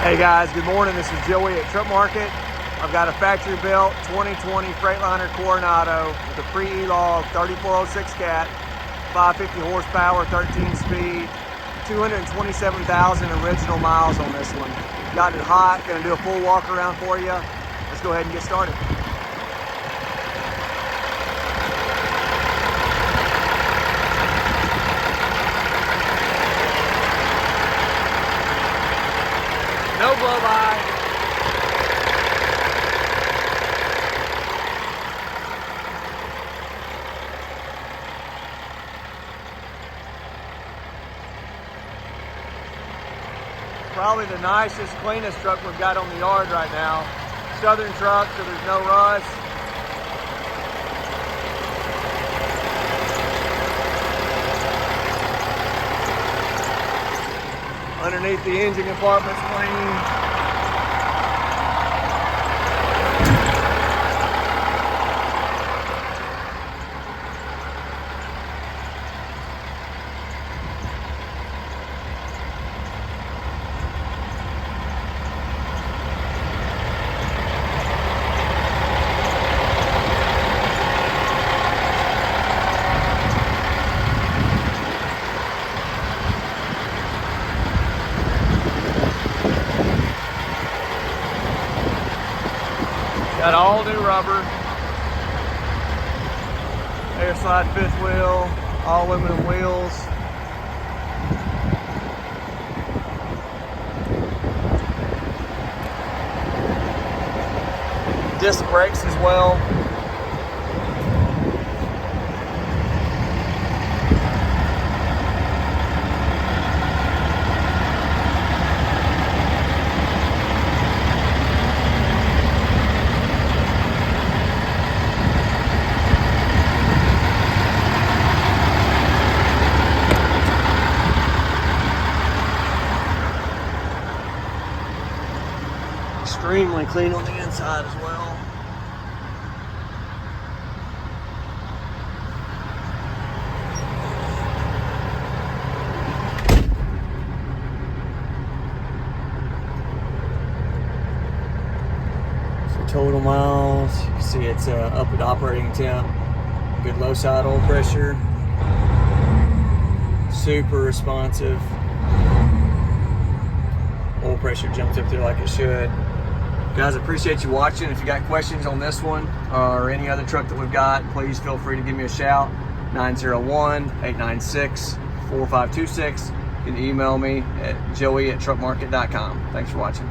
Hey guys, good morning. This is Joey at Truck Market. I've got a factory built 2020 Freightliner Coronado with a pre-elog 3406 cat, 550 horsepower, 13 speed, 227,000 original miles on this one. Got it hot, gonna do a full walk around for you. Let's go ahead and get started. No blow by. Probably the nicest, cleanest truck we've got on the yard right now. Southern truck, so there's no rust. Underneath the engine compartment's clean. Got all new rubber, air slide fifth wheel, all aluminum wheels. Disc brakes as well. Extremely clean on the inside as well. So total miles, you can see it's up at operating temp. Good low side oil pressure. Super responsive. Oil pressure jumps up there like it should. Guys, appreciate you watching. If you got questions on this one or any other truck that we've got, please feel free to give me a shout. 901-896-4526. You can email me at joey@truckmarket.com. Thanks for watching.